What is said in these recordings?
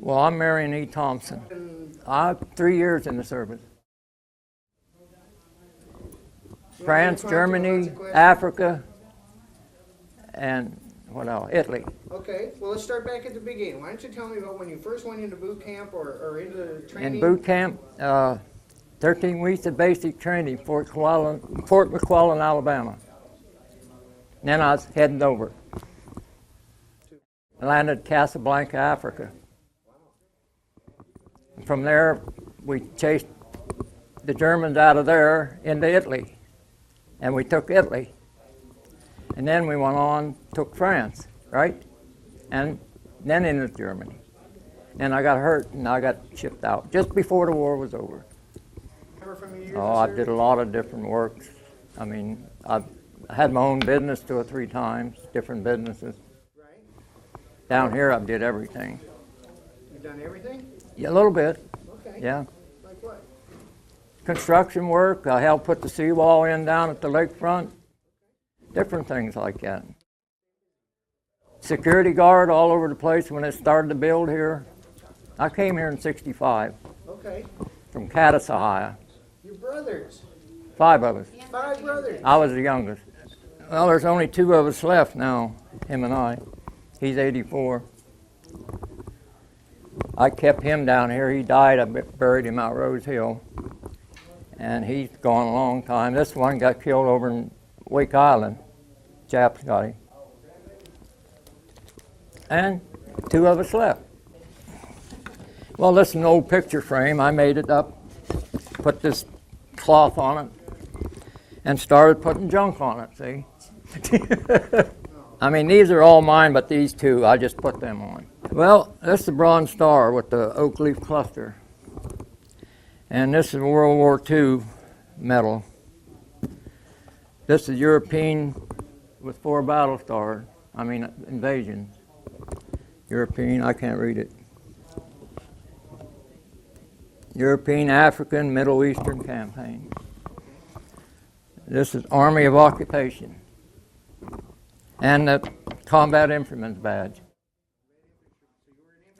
Well, I'm Marion E. Thompson. I'm 3 years in the service. France, Germany, Africa, and what else? Italy. Okay, well, let's start back at the beginning. Why don't you tell me about when you first went into boot camp or into training? In boot camp, 13 weeks of basic training, Fort McClellan, Alabama. And then I was heading over. I landed Casablanca, Africa. From there, we chased the Germans out of there into Italy. And we took Italy. And then we went on, took France, right? And then into Germany. And I got hurt and I got shipped out just before the war was over. Oh, I did a lot of different works. I mean, I had my own business 2 or 3 times, different businesses. Right. Down here, I did everything. You've done everything? Yeah, a little bit. Okay. Yeah. Like what? Construction work. I helped put the seawall in down at the lakefront. Different things like that. Security guard all over the place when it started to build here. I came here in '65. Okay. From Cadiz, Ohio. Your brothers? 5 of us. 5 brothers? I was the youngest. Well, there's only 2 of us left now, him and I. He's 84. I kept him down here. He died. I buried him out Rose Hill. And he's gone a long time. This one got killed over in Wake Island. Japs got him. And 2 of us left. Well, this is an old picture frame. I made it up, put this cloth on it, and started putting junk on it, see? I mean, these are all mine, but these 2, I just put them on. Well, this is the Bronze Star with the oak leaf cluster. And this is World War II medal. This is European with 4 battle stars. I mean, invasions. European, I can't read it. European, African, Middle Eastern campaign. This is Army of Occupation. And the Combat Infantryman's badge.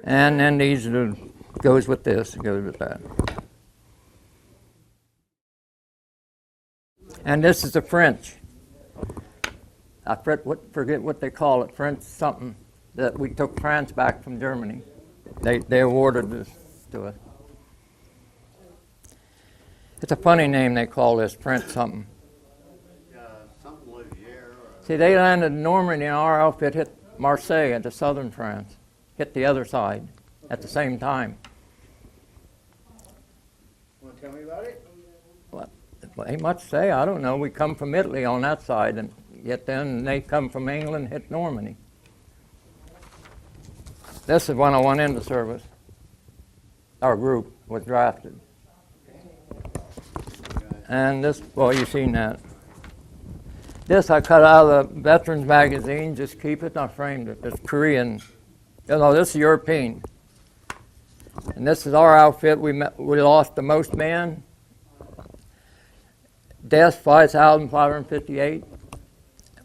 And then these are, goes with this, goes with that. And this is the French. I forget what they call it, French something, that we took France back from Germany. They awarded this to us. It's a funny name they call this, French something. See, they landed in Normandy and our outfit hit Marseille into southern France, hit the other side at the same time. Want to tell me about it? Well, ain't much to say. I don't know. We come from Italy on that side, and yet then they come from England, hit Normandy. This is when I went into service. Our group was drafted. And this, well, you've seen that. This I cut out of the Veterans magazine, just keep it, I framed it. It's Korean. No, this is European. And this is our outfit. We lost the most men. Deaths, 5,558.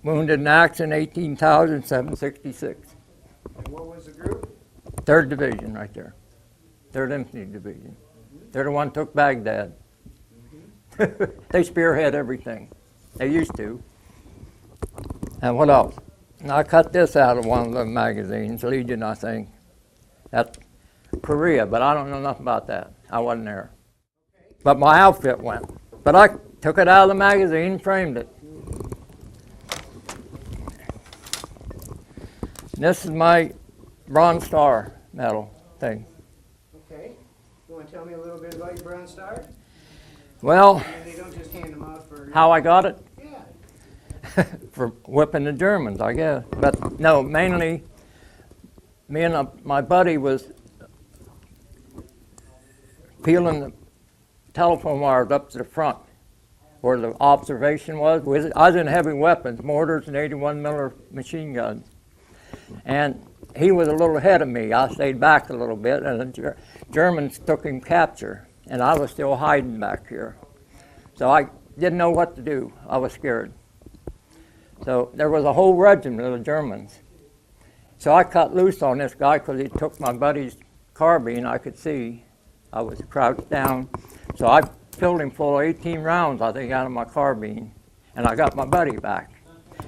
Wounded in action, 18,766. And what was the group? 3rd Division right there. 3rd Infantry Division. They're the one who took Baghdad. They spearhead everything. They used to. And what else? And I cut this out of one of the magazines, Legion, I think. That's Korea, but I don't know nothing about that. I wasn't there. But my outfit went. But I took it out of the magazine and framed it. This is my Bronze Star medal thing. Okay. You want to tell me a little bit about your Bronze Star? Well, And they don't just hand them out for... how I got it? Yeah. For whipping the Germans, I guess. But no, mainly, me and my buddy was peeling the telephone wires up to the front where the observation was. I was in heavy weapons, mortars and 81 millimeter machine guns. And he was a little ahead of me. I stayed back a little bit, and the Germans took him capture, and I was still hiding back here. So I didn't know what to do. I was scared. So there was a whole regiment of the Germans. So I cut loose on this guy because he took my buddy's carbine, I could see. I was crouched down. So I filled him full of 18 rounds, I think, out of my carbine. And I got my buddy back.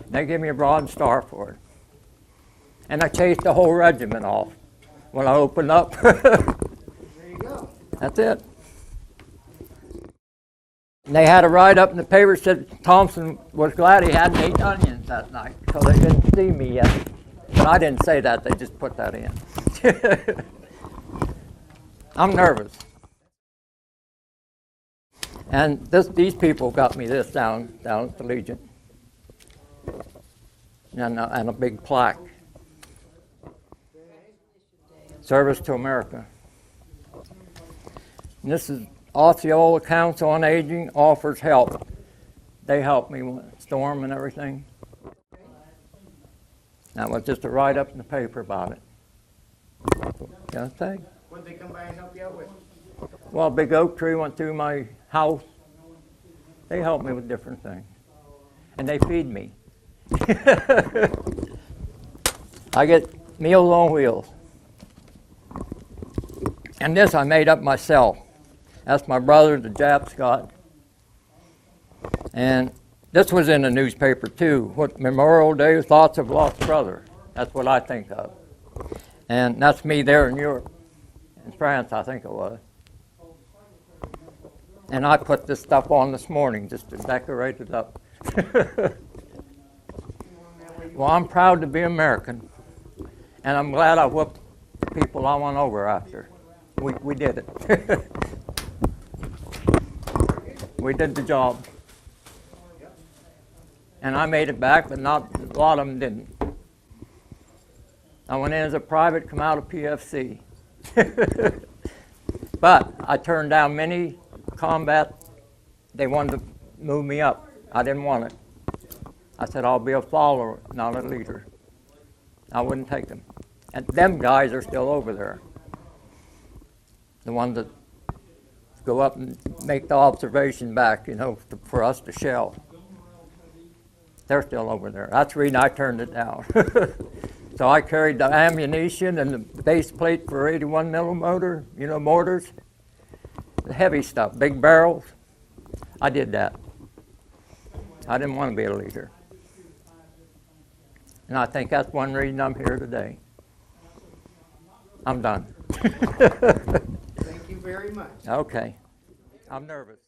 They gave me a Bronze Star for it. And I chased the whole regiment off when I opened up. There you go. That's it. And they had a write-up in the paper said Thompson was glad he hadn't eaten onions that night because they didn't see me yet. But I didn't say that, they just put that in. I'm nervous. And these people got me this down at the Legion. And a big plaque. Service to America. And this is Osceola Council on Aging offers help. They helped me with storm and everything. That was just a write-up in the paper about it. Can I say? What did they come by and help you out with? Well, a big oak tree went through my house. They helped me with different things. And they feed me. I get Meals on Wheels. And this I made up myself. That's my brother, the Japs got. And this was in the newspaper too. What Memorial Day, Thoughts of Lost Brother. That's what I think of. And that's me there in Europe. In France, I think it was. And I put this stuff on this morning just to decorate it up. Well, I'm proud to be American. And I'm glad I whooped the people I went over after. We did it. We did the job. And I made it back, but not a lot of them didn't. I went in as a private, come out of PFC. But I turned down many combat. They wanted to move me up. I didn't want it. I said, I'll be a follower, not a leader. I wouldn't take them. And them guys are still over there. The ones that go up and make the observation back, you know, for us to shell. They're still over there. That's the reason I turned it down. So I carried the ammunition and the base plate for 81 millimeter, you know, mortars. The heavy stuff, big barrels. I did that. I didn't want to be a leader. And I think that's one reason I'm here today. I'm done. Thank you very much. Okay. I'm nervous.